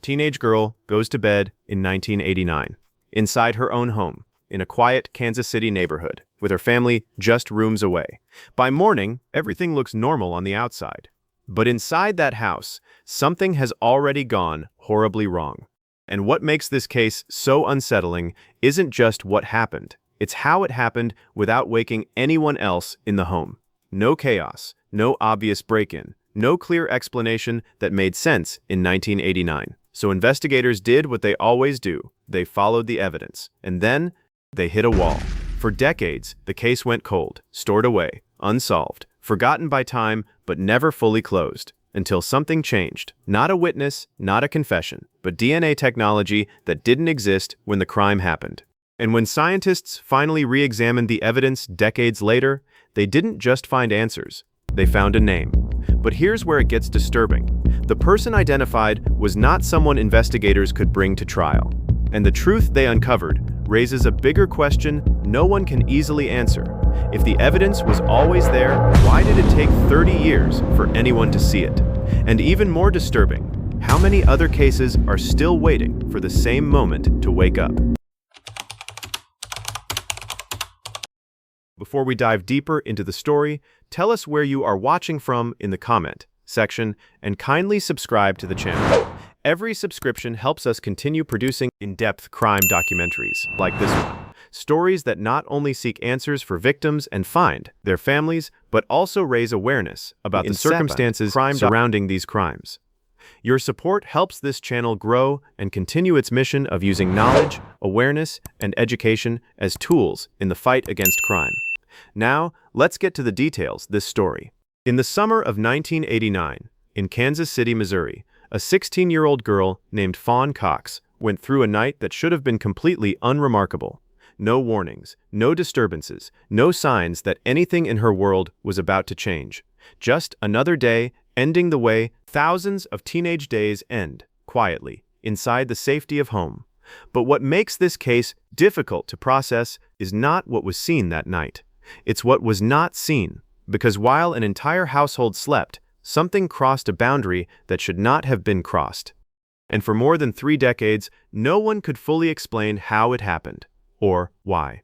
teenage girl goes to bed in 1989, inside her own home, in a quiet Kansas City neighborhood, with her family just rooms away. By morning, everything looks normal on the outside. But inside that house, something has already gone horribly wrong. And what makes this case so unsettling isn't just what happened, it's how it happened without waking anyone else in the home. No chaos, no obvious break-in, no clear explanation that made sense in 1989. So investigators did what they always do. They followed the evidence. And then they hit a wall. For decades, the case went cold, stored away, unsolved, forgotten by time, but never fully closed. Until something changed. Not a witness, not a confession, but DNA technology that didn't exist when the crime happened. And when scientists finally re-examined the evidence decades later, they didn't just find answers. They found a name. But here's where it gets disturbing. The person identified was not someone investigators could bring to trial. And the truth they uncovered raises a bigger question no one can easily answer. If the evidence was always there, why did it take 30 years for anyone to see it? And even more disturbing, how many other cases are still waiting for the same moment to wake up? Before we dive deeper into the story, tell us where you are watching from in the comment section and kindly subscribe to the channel. Every subscription helps us continue producing in-depth crime documentaries like this one. Stories that not only seek answers for victims and find their families, but also raise awareness about the circumstances surrounding these crimes. Your support helps this channel grow and continue its mission of using knowledge, awareness, and education as tools in the fight against crime. Now, let's get to the details of this story. In the summer of 1989, in Kansas City, Missouri, a 16-year-old girl named Fawn Cox went through a night that should have been completely unremarkable. No warnings, no disturbances, no signs that anything in her world was about to change. Just another day, ending the way thousands of teenage days end, quietly, inside the safety of home. But what makes this case difficult to process is not what was seen that night. It's what was not seen, because while an entire household slept, something crossed a boundary that should not have been crossed. And for more than 3 decades, no one could fully explain how it happened, or why.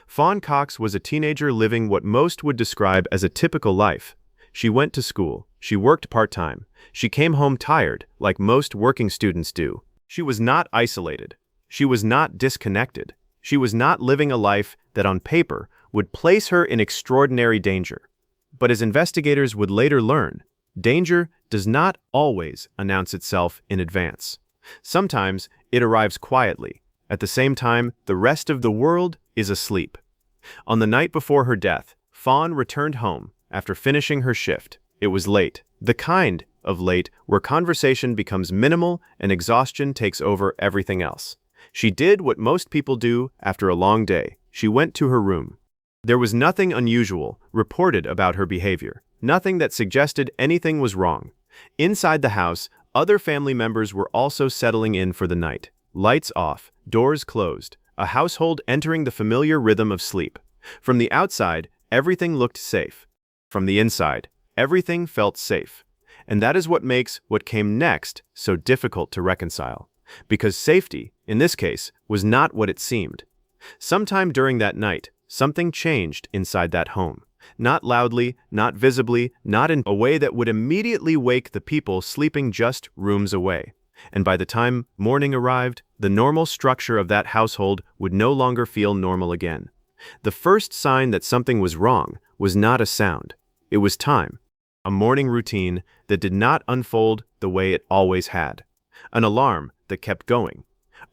Fawn Cox was a teenager living what most would describe as a typical life. She went to school, she worked part-time, she came home tired, like most working students do. She was not isolated, she was not disconnected, she was not living a life that on paper would place her in extraordinary danger. But as investigators would later learn, danger does not always announce itself in advance. Sometimes it arrives quietly. At the same time, the rest of the world is asleep. On the night before her death, Fawn returned home after finishing her shift. It was late, the kind of late where conversation becomes minimal and exhaustion takes over everything else. She did what most people do after a long day. She went to her room. There was nothing unusual reported about her behavior, nothing that suggested anything was wrong. Inside the house, other family members were also settling in for the night. Lights off, doors closed, a household entering the familiar rhythm of sleep. From the outside, everything looked safe. From the inside, everything felt safe. And that is what makes what came next so difficult to reconcile. Because safety, in this case, was not what it seemed. Sometime during that night, something changed inside that home. Not loudly, not visibly, not in a way that would immediately wake the people sleeping just rooms away. And by the time morning arrived, the normal structure of that household would no longer feel normal again. The first sign that something was wrong was not a sound. It was time. A morning routine that did not unfold the way it always had. An alarm that kept going.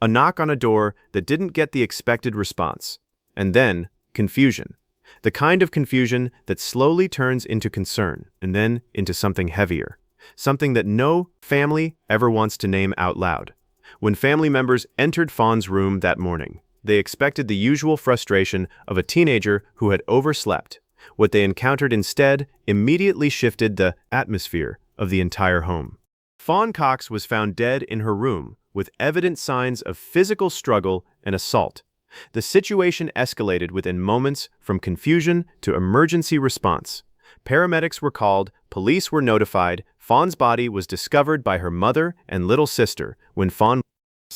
A knock on a door that didn't get the expected response. And then, confusion. The kind of confusion that slowly turns into concern and then into something heavier. Something that no family ever wants to name out loud. When family members entered Fawn's room that morning, they expected the usual frustration of a teenager who had overslept. What they encountered instead immediately shifted the atmosphere of the entire home. Fawn Cox was found dead in her room with evident signs of physical struggle and assault. The situation escalated within moments from confusion to emergency response. Paramedics were called, police were notified, Fawn's body was discovered by her mother and little sister when Fawn's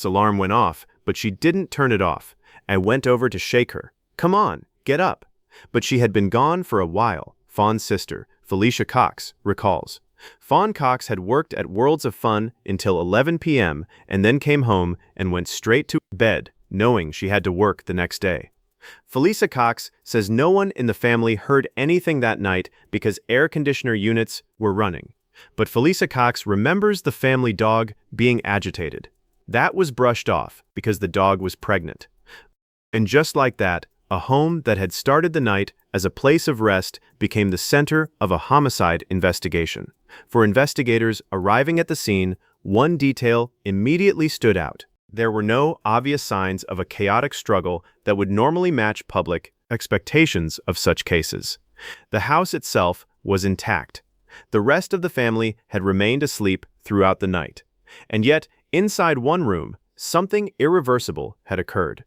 alarm went off, but she didn't turn it off. I went over to shake her. "Come on, get up." But she had been gone for a while, Fawn's sister, Felicia Cox, recalls. Fawn Cox had worked at Worlds of Fun until 11 p.m. and then came home and went straight to bed, knowing she had to work the next day. Felicia Cox says no one in the family heard anything that night because air conditioner units were running. But Felicia Cox remembers the family dog being agitated. That was brushed off because the dog was pregnant. And just like that, a home that had started the night as a place of rest became the center of a homicide investigation. For investigators arriving at the scene, one detail immediately stood out. There were no obvious signs of a chaotic struggle that would normally match public expectations of such cases. The house itself was intact. The rest of the family had remained asleep throughout the night. And yet, inside one room, something irreversible had occurred.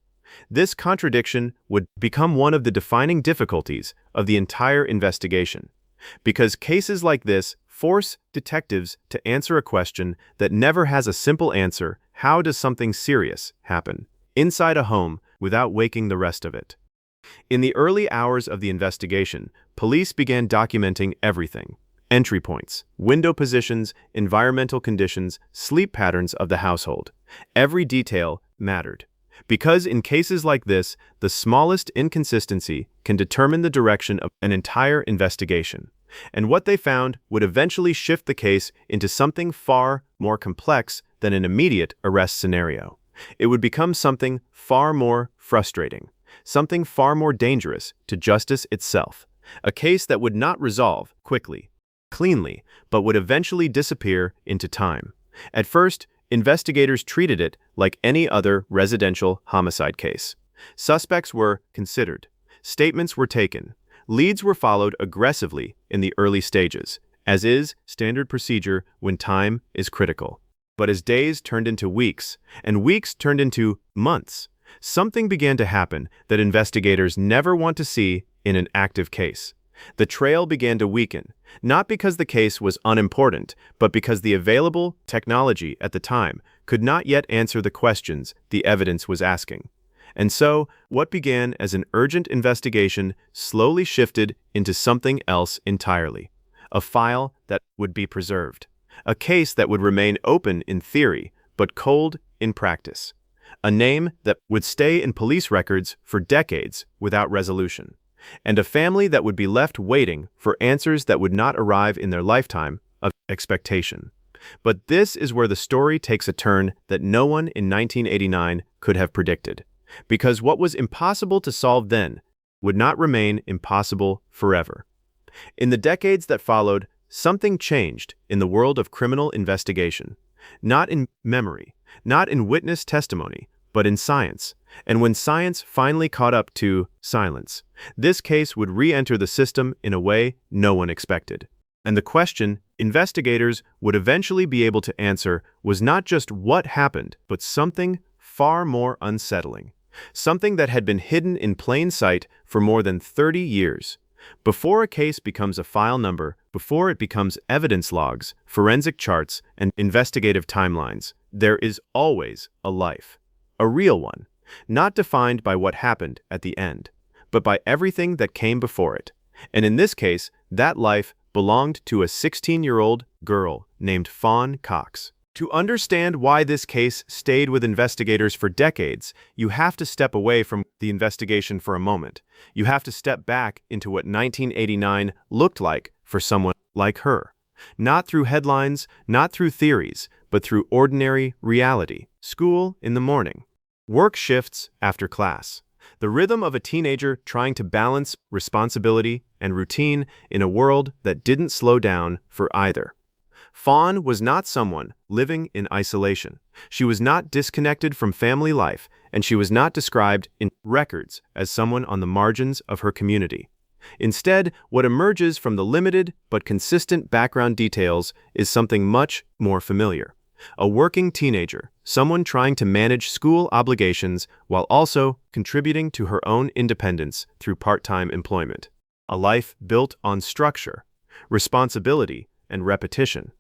This contradiction would become one of the defining difficulties of the entire investigation, because cases like this force detectives to answer a question that never has a simple answer: how does something serious happen inside a home without waking the rest of it? In the early hours of the investigation, police began documenting everything: entry points, window positions, environmental conditions, sleep patterns of the household. Every detail mattered. Because in cases like this, the smallest inconsistency can determine the direction of an entire investigation. And what they found would eventually shift the case into something far more complex than an immediate arrest scenario. It would become something far more frustrating, something far more dangerous to justice itself. A case that would not resolve quickly, cleanly, but would eventually disappear into time. At first, investigators treated it like any other residential homicide case. Suspects were considered. Statements were taken. Leads were followed aggressively in the early stages, as is standard procedure when time is critical. But as days turned into weeks, and weeks turned into months, something began to happen that investigators never want to see in an active case. The trail began to weaken, not because the case was unimportant, but because the available technology at the time could not yet answer the questions the evidence was asking. And so, what began as an urgent investigation slowly shifted into something else entirely: a file that would be preserved, a case that would remain open in theory, but cold in practice, a name that would stay in police records for decades without resolution, and a family that would be left waiting for answers that would not arrive in their lifetime of expectation. But this is where the story takes a turn that no one in 1989 could have predicted, because what was impossible to solve then would not remain impossible forever. In the decades that followed, something changed in the world of criminal investigation, not in memory, not in witness testimony, but in science. And when science finally caught up to silence, this case would re-enter the system in a way no one expected. And the question investigators would eventually be able to answer was not just what happened, but something far more unsettling, something that had been hidden in plain sight for more than 30 years. Before a case becomes a file number, before it becomes evidence logs, forensic charts, and investigative timelines, there is always a life. A real one, not defined by what happened at the end, but by everything that came before it. And in this case, that life belonged to a 16-year-old girl named Fawn Cox. To understand why this case stayed with investigators for decades, you have to step away from the investigation for a moment. You have to step back into what 1989 looked like for someone like her. Not through headlines, not through theories, but through ordinary reality. School in the morning. Work shifts after class. The rhythm of a teenager trying to balance responsibility and routine in a world that didn't slow down for either. Fawn was not someone living in isolation. She was not disconnected from family life, and she was not described in records as someone on the margins of her community. Instead, what emerges from the limited but consistent background details is something much more familiar. A working teenager, someone trying to manage school obligations while also contributing to her own independence through part-time employment. A life built on structure, responsibility, and repetition.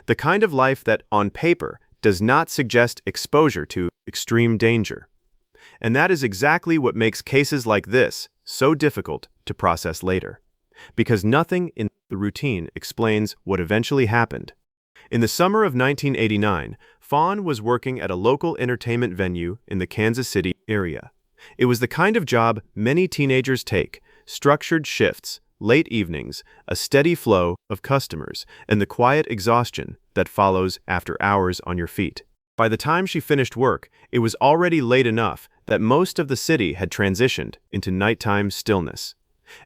The kind of life that, on paper, does not suggest exposure to extreme danger. And that is exactly what makes cases like this so difficult to process later. Because nothing in the routine explains what eventually happened. In the summer of 1989, Fawn was working at a local entertainment venue in the Kansas City area. It was the kind of job many teenagers take: structured shifts, late evenings, a steady flow of customers, and the quiet exhaustion that follows after hours on your feet. By the time she finished work, it was already late enough that most of the city had transitioned into nighttime stillness.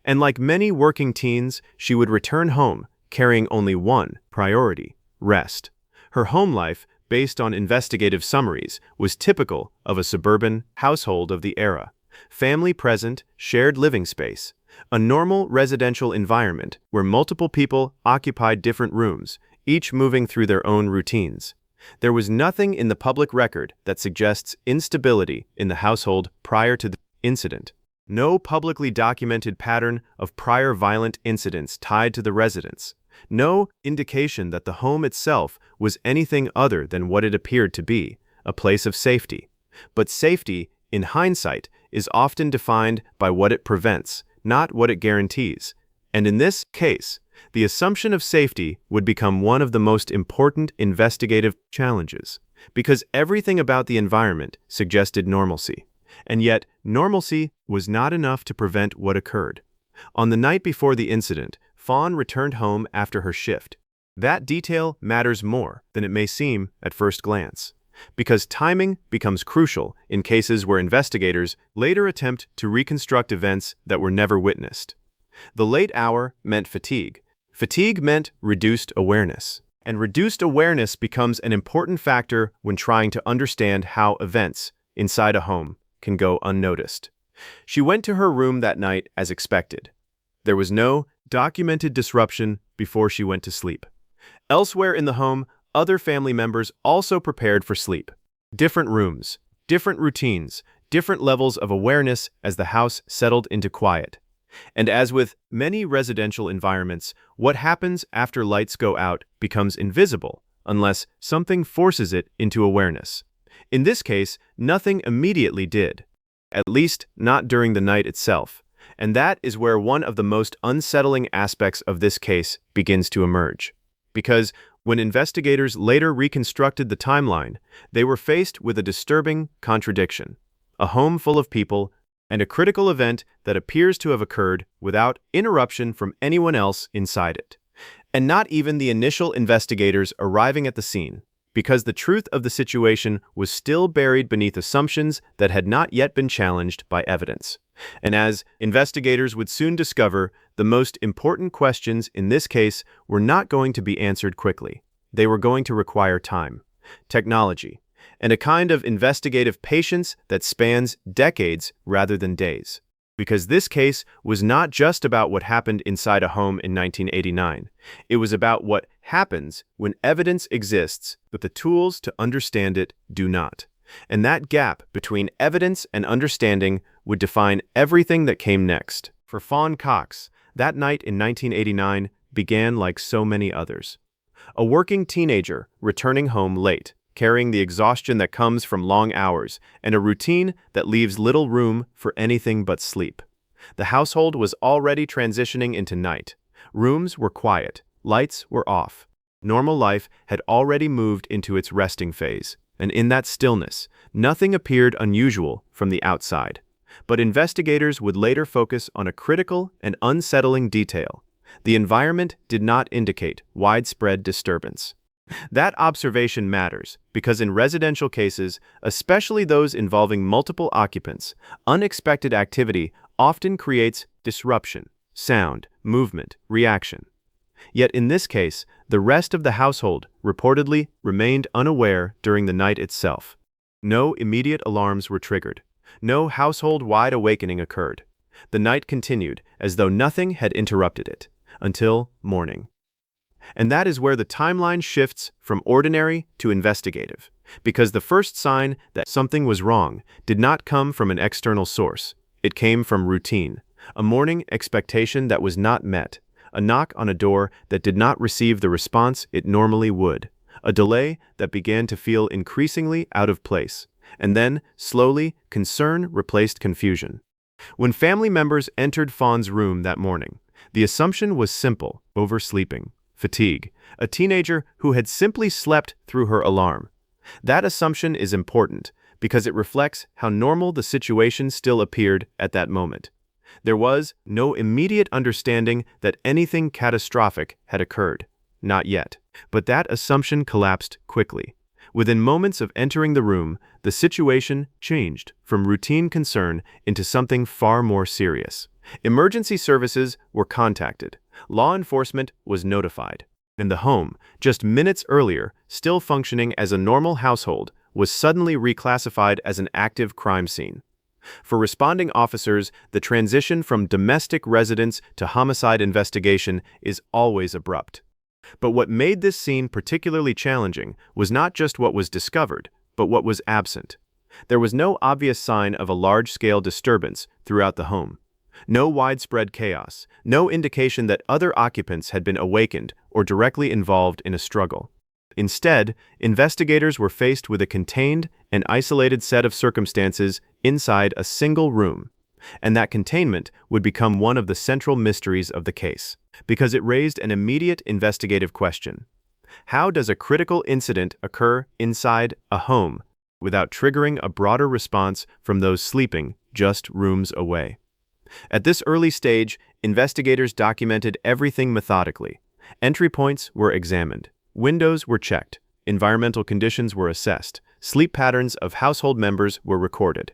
And like many working teens, she would return home carrying only one priority: rest. Her home life, based on investigative summaries, was typical of a suburban household of the era. Family present, shared living space, a normal residential environment where multiple people occupied different rooms, each moving through their own routines. There was nothing in the public record that suggests instability in the household prior to the incident. No publicly documented pattern of prior violent incidents tied to the residence. No indication that the home itself was anything other than what it appeared to be, a place of safety. But safety, in hindsight, is often defined by what it prevents, not what it guarantees. And in this case, the assumption of safety would become one of the most important investigative challenges, because everything about the environment suggested normalcy. And yet, normalcy was not enough to prevent what occurred. On the night before the incident, Fawn returned home after her shift. That detail matters more than it may seem at first glance, because timing becomes crucial in cases where investigators later attempt to reconstruct events that were never witnessed. The late hour meant fatigue. Fatigue meant reduced awareness. And reduced awareness becomes an important factor when trying to understand how events inside a home can go unnoticed. She went to her room that night as expected. There was no documented disruption before she went to sleep. Elsewhere in the home, other family members also prepared for sleep. Different rooms, different routines, different levels of awareness as the house settled into quiet. And as with many residential environments, what happens after lights go out becomes invisible unless something forces it into awareness. In this case, nothing immediately did, at least not during the night itself. And that is where one of the most unsettling aspects of this case begins to emerge. Because when investigators later reconstructed the timeline, they were faced with a disturbing contradiction: a home full of people and a critical event that appears to have occurred without interruption from anyone else inside it. And not even the initial investigators arriving at the scene, because the truth of the situation was still buried beneath assumptions that had not yet been challenged by evidence. And as investigators would soon discover, the most important questions in this case were not going to be answered quickly. They were going to require time, technology, and a kind of investigative patience that spans decades rather than days. Because this case was not just about what happened inside a home in 1989. It was about what happens when evidence exists, but the tools to understand it do not. And that gap between evidence and understanding would define everything that came next. For Fawn Cox, that night in 1989 began like so many others. A working teenager returning home late, carrying the exhaustion that comes from long hours, and a routine that leaves little room for anything but sleep. The household was already transitioning into night. Rooms were quiet, lights were off. Normal life had already moved into its resting phase, and in that stillness, nothing appeared unusual from the outside. But investigators would later focus on a critical and unsettling detail. The environment did not indicate widespread disturbance. That observation matters because in residential cases, especially those involving multiple occupants, unexpected activity often creates disruption, sound, movement, reaction. Yet in this case, the rest of the household reportedly remained unaware during the night itself. No immediate alarms were triggered. No household-wide awakening occurred. The night continued as though nothing had interrupted it, until morning. And that is where the timeline shifts from ordinary to investigative, because the first sign that something was wrong did not come from an external source. It came from routine, a morning expectation that was not met, a knock on a door that did not receive the response it normally would, a delay that began to feel increasingly out of place, and then, slowly, concern replaced confusion. When family members entered Fawn's room that morning, the assumption was simple: oversleeping, fatigue, a teenager who had simply slept through her alarm. That assumption is important because it reflects how normal the situation still appeared at that moment. There was no immediate understanding that anything catastrophic had occurred. Not yet. But that assumption collapsed quickly. Within moments of entering the room, the situation changed from routine concern into something far more serious. Emergency services were contacted. Law enforcement was notified. And the home, just minutes earlier, still functioning as a normal household, was suddenly reclassified as an active crime scene. For responding officers, the transition from domestic residence to homicide investigation is always abrupt. But what made this scene particularly challenging was not just what was discovered, but what was absent. There was no obvious sign of a large-scale disturbance throughout the home. No widespread chaos, no indication that other occupants had been awakened or directly involved in a struggle. Instead, investigators were faced with a contained and isolated set of circumstances inside a single room, and that containment would become one of the central mysteries of the case, because it raised an immediate investigative question. How does a critical incident occur inside a home without triggering a broader response from those sleeping just rooms away? At this early stage, investigators documented everything methodically. Entry points were examined. Windows were checked, environmental conditions were assessed, sleep patterns of household members were recorded.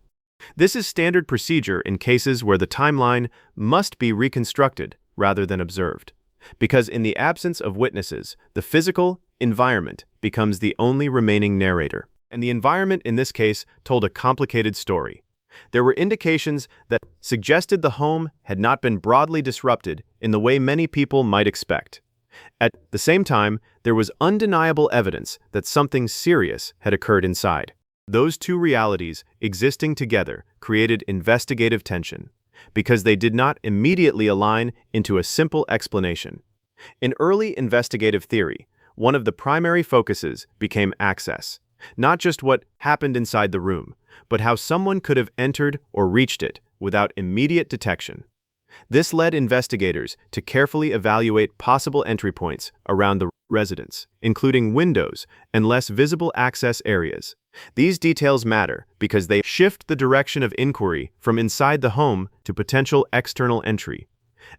This is standard procedure in cases where the timeline must be reconstructed rather than observed, because in the absence of witnesses, the physical environment becomes the only remaining narrator. And the environment in this case told a complicated story. There were indications that suggested the home had not been broadly disrupted in the way many people might expect. At the same time, there was undeniable evidence that something serious had occurred inside. Those two realities existing together created investigative tension, because they did not immediately align into a simple explanation. In early investigative theory, one of the primary focuses became access, not just what happened inside the room, but how someone could have entered or reached it without immediate detection. This led investigators to carefully evaluate possible entry points around the residence, including windows and less visible access areas. These details matter because they shift the direction of inquiry from inside the home to potential external entry.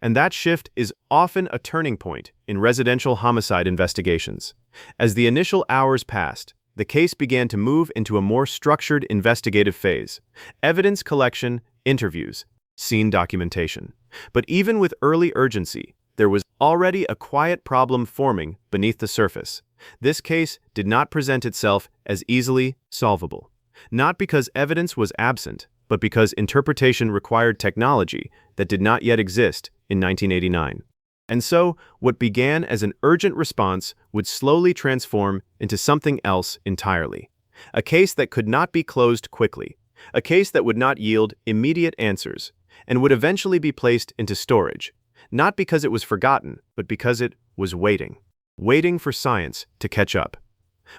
And that shift is often a turning point in residential homicide investigations. As the initial hours passed, the case began to move into a more structured investigative phase: evidence collection, interviews, scene documentation. But even with early urgency, there was already a quiet problem forming beneath the surface. This case did not present itself as easily solvable, not because evidence was absent, but because interpretation required technology that did not yet exist in 1989. And so, what began as an urgent response would slowly transform into something else entirely. A case that could not be closed quickly, a case that would not yield immediate answers, and would eventually be placed into storage, not because it was forgotten, but because it was waiting for science to catch up.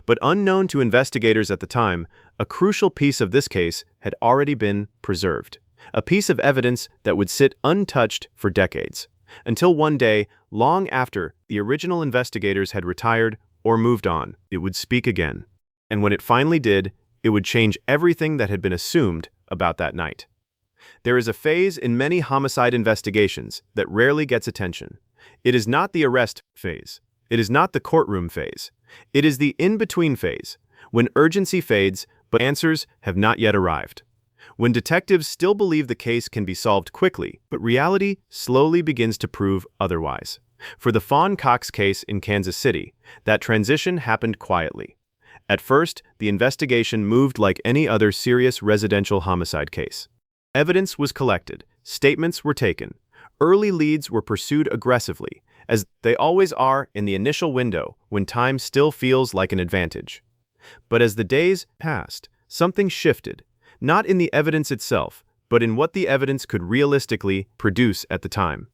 But unknown to investigators at the time, a crucial piece of this case had already been preserved, a piece of evidence that would sit untouched for decades, until one day, long after the original investigators had retired or moved on, it would speak again. And when it finally did, it would change everything that had been assumed about that night. There is a phase in many homicide investigations that rarely gets attention. It is not the arrest phase. It is not the courtroom phase. It is the in-between phase, when urgency fades but answers have not yet arrived. When detectives still believe the case can be solved quickly, but reality slowly begins to prove otherwise. For the Fawn Cox case in Kansas City, that transition happened quietly. At first, the investigation moved like any other serious residential homicide case. Evidence was collected, statements were taken, early leads were pursued aggressively, as they always are in the initial window when time still feels like an advantage. But as the days passed, something shifted, not in the evidence itself, but in what the evidence could realistically produce at the time.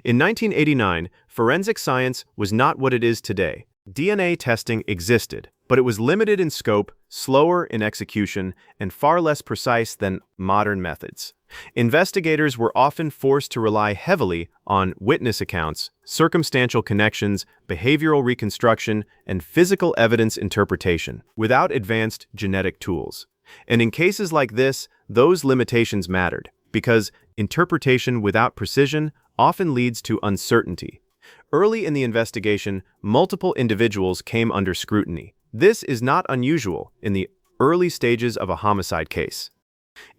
In 1989, forensic science was not what it is today. DNA testing existed, but it was limited in scope, slower in execution, and far less precise than modern methods. Investigators were often forced to rely heavily on witness accounts, circumstantial connections, behavioral reconstruction, and physical evidence interpretation, without advanced genetic tools. And in cases like this, those limitations mattered, because interpretation without precision often leads to uncertainty. Early in the investigation, multiple individuals came under scrutiny. This is not unusual in the early stages of a homicide case.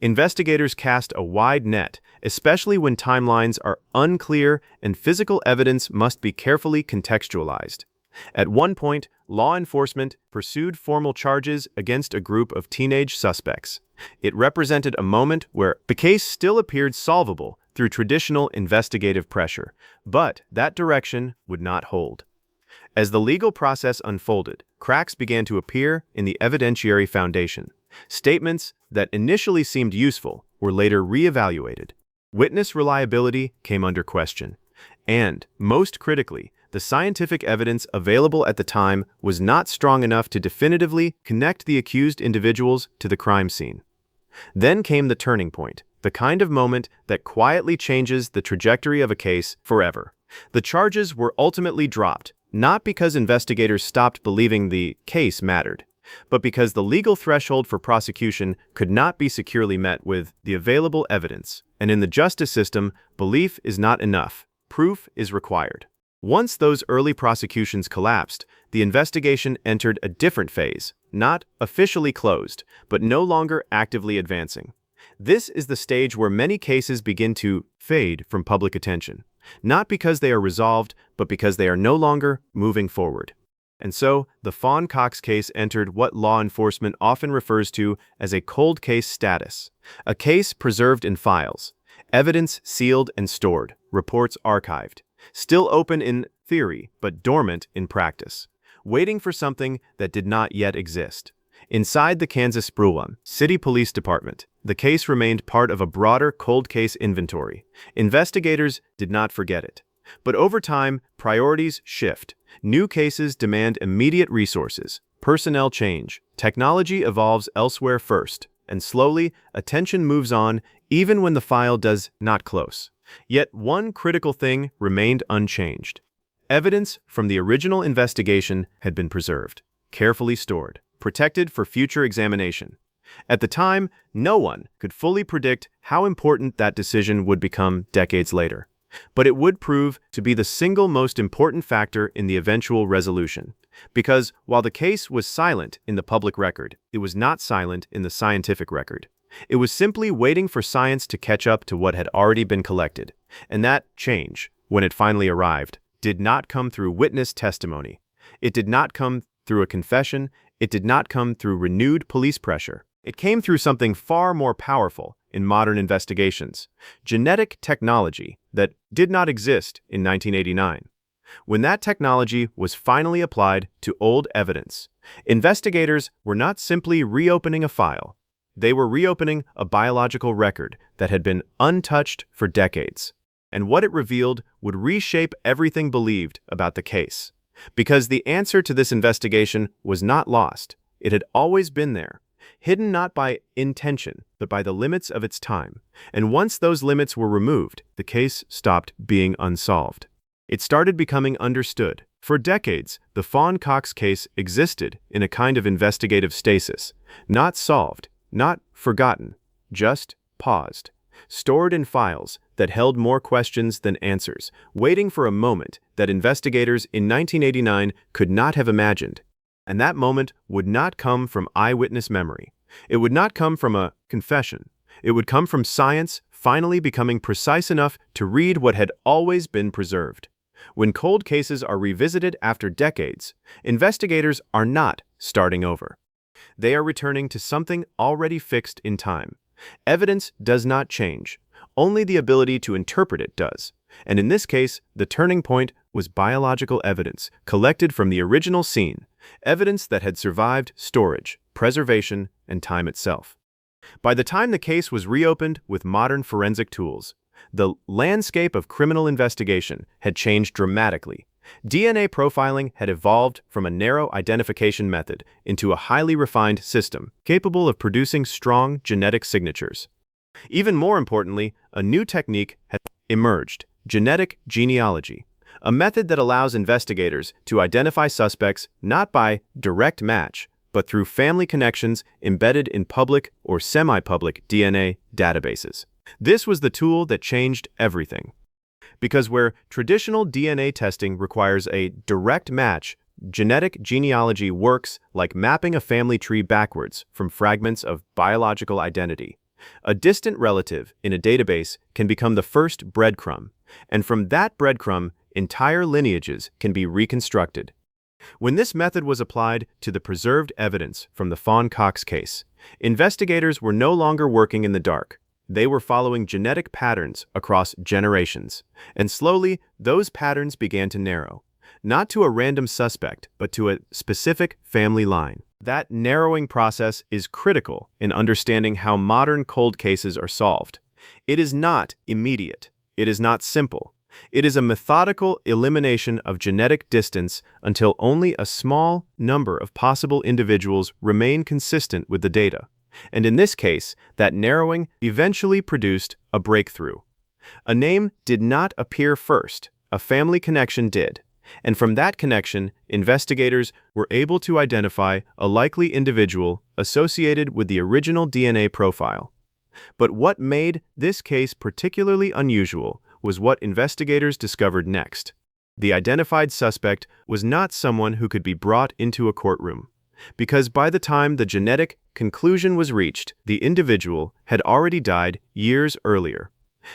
Investigators cast a wide net, especially when timelines are unclear and physical evidence must be carefully contextualized. At one point, law enforcement pursued formal charges against a group of teenage suspects. It represented a moment where the case still appeared solvable through traditional investigative pressure, but that direction would not hold. As the legal process unfolded, cracks began to appear in the evidentiary foundation. Statements that initially seemed useful were later re-evaluated. Witness reliability came under question. And, most critically, the scientific evidence available at the time was not strong enough to definitively connect the accused individuals to the crime scene. Then came the turning point, the kind of moment that quietly changes the trajectory of a case forever. The charges were ultimately dropped, not because investigators stopped believing the case mattered, but because the legal threshold for prosecution could not be securely met with the available evidence. And in the justice system, belief is not enough. Proof is required. Once those early prosecutions collapsed, the investigation entered a different phase, not officially closed, but no longer actively advancing. This is the stage where many cases begin to fade from public attention, not because they are resolved, but because they are no longer moving forward. And so, the Fawn Cox case entered what law enforcement often refers to as a cold case status, a case preserved in files, evidence sealed and stored, reports archived, still open in theory but dormant in practice, waiting for something that did not yet exist. Inside the Kansas City Police Department, the case remained part of a broader cold case inventory. Investigators did not forget it. But over time, priorities shift. New cases demand immediate resources, personnel change, technology evolves elsewhere first, and slowly, attention moves on even when the file does not close. Yet one critical thing remained unchanged. Evidence from the original investigation had been preserved, carefully stored, protected for future examination. At the time, no one could fully predict how important that decision would become decades later. But it would prove to be the single most important factor in the eventual resolution. Because while the case was silent in the public record, it was not silent in the scientific record. It was simply waiting for science to catch up to what had already been collected. And that change, when it finally arrived, did not come through witness testimony. It did not come through a confession. It did not come through renewed police pressure. It came through something far more powerful in modern investigations: genetic technology that did not exist in 1989. When that technology was finally applied to old evidence, investigators were not simply reopening a file. They were reopening a biological record that had been untouched for decades. And what it revealed would reshape everything believed about the case. Because the answer to this investigation was not lost. It had always been there, hidden not by intention, but by the limits of its time. And once those limits were removed, the case stopped being unsolved. It started becoming understood. For decades, the Fawn Cox case existed in a kind of investigative stasis, not solved, not forgotten, just paused, stored in files that held more questions than answers, waiting for a moment that investigators in 1989 could not have imagined. And that moment would not come from eyewitness memory. It would not come from a confession. It would come from science finally becoming precise enough to read what had always been preserved. When cold cases are revisited after decades, investigators are not starting over. They are returning to something already fixed in time. Evidence does not change. Only the ability to interpret it does. And in this case, the turning point was biological evidence collected from the original scene, evidence that had survived storage, preservation, and time itself. By the time the case was reopened with modern forensic tools, The landscape of criminal investigation had changed dramatically. DNA profiling had evolved from a narrow identification method into a highly refined system capable of producing strong genetic signatures. Even more importantly, a new technique had emerged: genetic genealogy, a method that allows investigators to identify suspects not by direct match, but through family connections embedded in public or semi-public DNA databases. This was the tool that changed everything. Because where traditional DNA testing requires a direct match, genetic genealogy works like mapping a family tree backwards from fragments of biological identity. A distant relative in a database can become the first breadcrumb, and from that breadcrumb, entire lineages can be reconstructed. When this method was applied to the preserved evidence from the Fawn Cox case, investigators were no longer working in the dark. They were following genetic patterns across generations, and slowly those patterns began to narrow, not to a random suspect, but to a specific family line. That narrowing process is critical in understanding how modern cold cases are solved. It is not immediate. It is not simple. It is a methodical elimination of genetic distance until only a small number of possible individuals remain consistent with the data. And in this case, that narrowing eventually produced a breakthrough. A name did not appear first, a family connection did. And from that connection, investigators were able to identify a likely individual associated with the original DNA profile. But what made this case particularly unusual was what investigators discovered next. The identified suspect was not someone who could be brought into a courtroom, because by the time the genetic conclusion was reached, the individual had already died years earlier.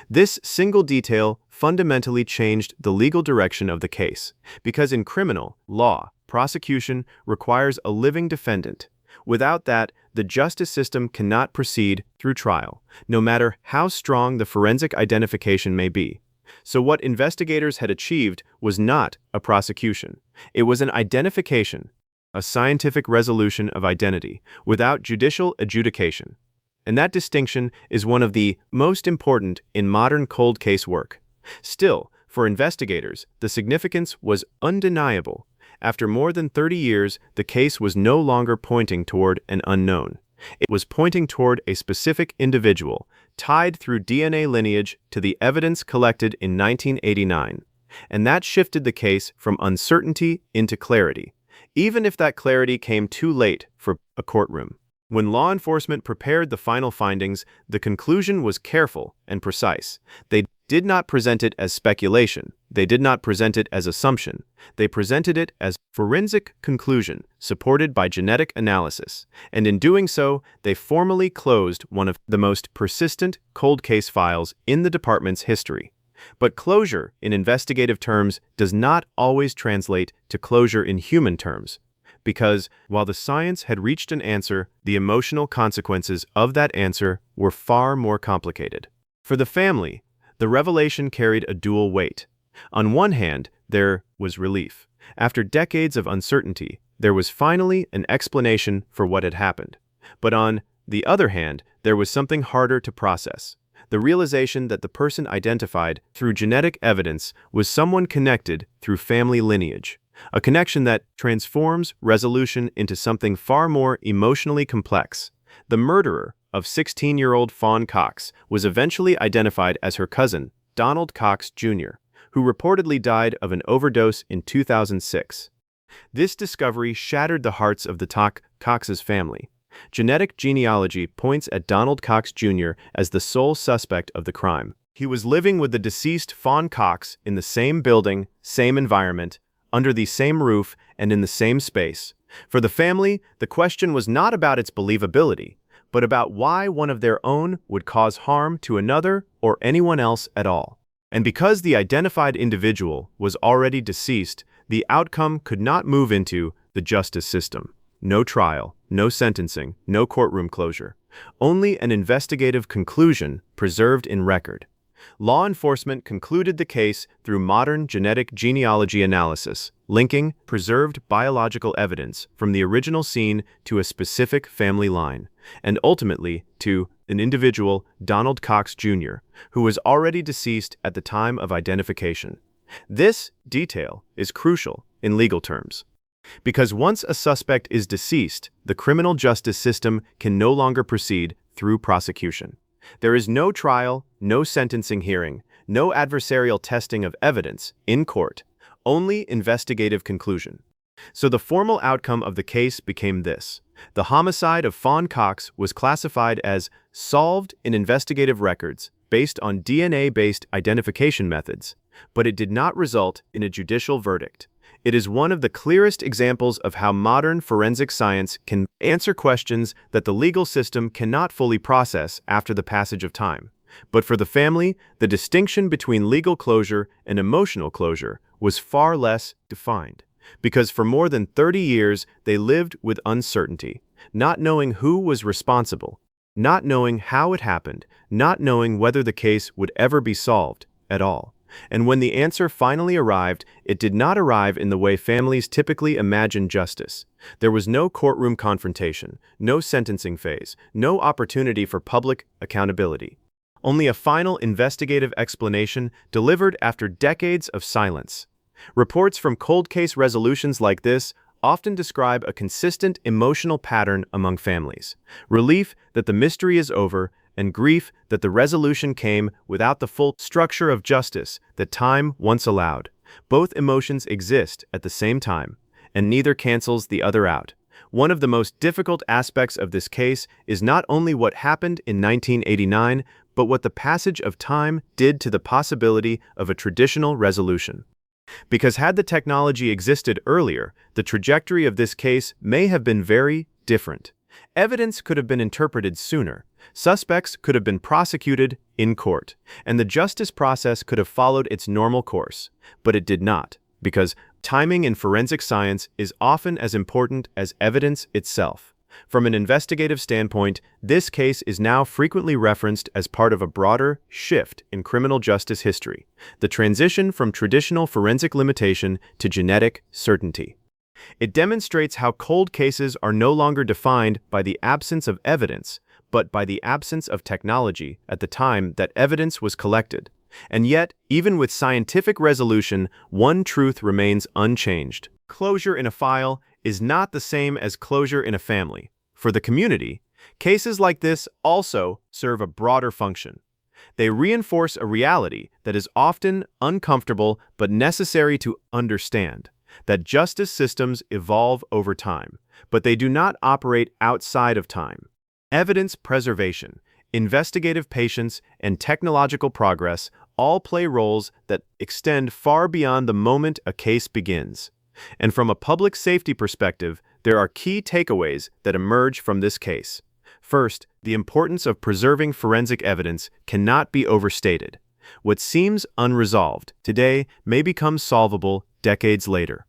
This single detail fundamentally changed the legal direction of the case, because in criminal law, prosecution requires a living defendant. Without that, the justice system cannot proceed through trial, no matter how strong the forensic identification may be. So what investigators had achieved was not a prosecution. It was an identification, a scientific resolution of identity, without judicial adjudication. And that distinction is one of the most important in modern cold case work. Still, for investigators, the significance was undeniable. After more than 30 years, the case was no longer pointing toward an unknown. It was pointing toward a specific individual, tied through DNA lineage to the evidence collected in 1989. And that shifted the case from uncertainty into clarity, even if that clarity came too late for a courtroom. When law enforcement prepared the final findings, the conclusion was careful and precise. They did not present it as speculation. They did not present it as assumption. They presented it as forensic conclusion, supported by genetic analysis. And in doing so, they formally closed one of the most persistent cold case files in the department's history. But closure in investigative terms does not always translate to closure in human terms. Because while the science had reached an answer, the emotional consequences of that answer were far more complicated. For the family, the revelation carried a dual weight. On one hand, there was relief. After decades of uncertainty, there was finally an explanation for what had happened. But on the other hand, there was something harder to process: the realization that the person identified through genetic evidence was someone connected through family lineage. A connection that transforms resolution into something far more emotionally complex. The murderer of 16-year-old Fawn Cox was eventually identified as her cousin, Donald Cox Jr., who reportedly died of an overdose in 2006. This discovery shattered the hearts of the Cox's family. Genetic genealogy points at Donald Cox Jr. as the sole suspect of the crime. He was living with the deceased Fawn Cox in the same building, same environment, under the same roof, and in the same space. For the family, the question was not about its believability, but about why one of their own would cause harm to another or anyone else at all. And because the identified individual was already deceased, the outcome could not move into the justice system. No trial, no sentencing, no courtroom closure. Only an investigative conclusion preserved in record. Law enforcement concluded the case through modern genetic genealogy analysis, linking preserved biological evidence from the original scene to a specific family line, and ultimately to an individual, Donald Cox Jr., who was already deceased at the time of identification. This detail is crucial in legal terms, because once a suspect is deceased, the criminal justice system can no longer proceed through prosecution. There is no trial, no sentencing hearing, no adversarial testing of evidence in court, only investigative conclusion. So the formal outcome of the case became this. The homicide of Fawn Cox was classified as solved in investigative records based on DNA-based identification methods, but it did not result in a judicial verdict. It is one of the clearest examples of how modern forensic science can answer questions that the legal system cannot fully process after the passage of time. But for the family, the distinction between legal closure and emotional closure was far less defined, because for more than 30 years they lived with uncertainty, not knowing who was responsible, not knowing how it happened, not knowing whether the case would ever be solved at all. And when the answer finally arrived, it did not arrive in the way families typically imagine justice. There was no courtroom confrontation, no sentencing phase, no opportunity for public accountability. Only a final investigative explanation delivered after decades of silence. Reports from cold case resolutions like this often describe a consistent emotional pattern among families: relief that the mystery is over, and grief that the resolution came without the full structure of justice that time once allowed. Both emotions exist at the same time, and neither cancels the other out. One of the most difficult aspects of this case is not only what happened in 1989, but what the passage of time did to the possibility of a traditional resolution. Because had the technology existed earlier, the trajectory of this case may have been very different. Evidence could have been interpreted sooner, suspects could have been prosecuted in court, and the justice process could have followed its normal course. But it did not, because timing in forensic science is often as important as evidence itself. From an investigative standpoint, this case is now frequently referenced as part of a broader shift in criminal justice history: the transition from traditional forensic limitation to genetic certainty. It demonstrates how cold cases are no longer defined by the absence of evidence, but by the absence of technology at the time that evidence was collected. And yet, even with scientific resolution, one truth remains unchanged. Closure in a file is not the same as closure in a family. For the community, cases like this also serve a broader function. They reinforce a reality that is often uncomfortable but necessary to understand: that justice systems evolve over time, but they do not operate outside of time. Evidence preservation, investigative patience, and technological progress all play roles that extend far beyond the moment a case begins. And from a public safety perspective, there are key takeaways that emerge from this case. First, the importance of preserving forensic evidence cannot be overstated. What seems unresolved today may become solvable decades later.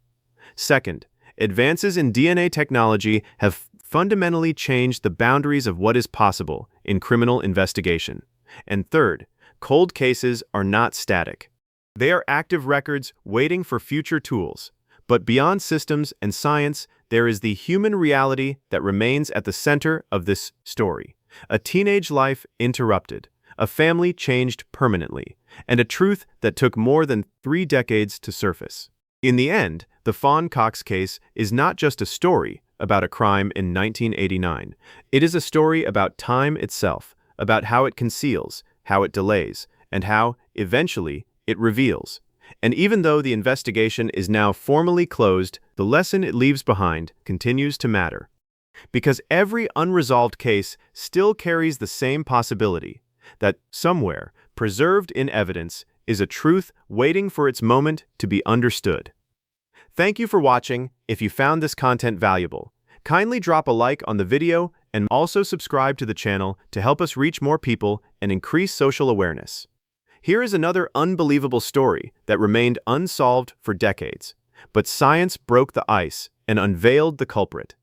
Second, advances in DNA technology have fundamentally changed the boundaries of what is possible in criminal investigation. And third, cold cases are not static. They are active records waiting for future tools. But beyond systems and science, there is the human reality that remains at the center of this story: a teenage life interrupted, a family changed permanently, and a truth that took more than 3 decades to surface. In the end, the Fawn Cox case is not just a story about a crime in 1989. It is a story about time itself, about how it conceals, how it delays, and how, eventually, it reveals. And even though the investigation is now formally closed, the lesson it leaves behind continues to matter. Because every unresolved case still carries the same possibility: that somewhere, preserved in evidence, is a truth waiting for its moment to be understood. Thank you for watching. If you found this content valuable, kindly drop a like on the video and also subscribe to the channel to help us reach more people and increase social awareness. Here is another unbelievable story that remained unsolved for decades, but science broke the ice and unveiled the culprit.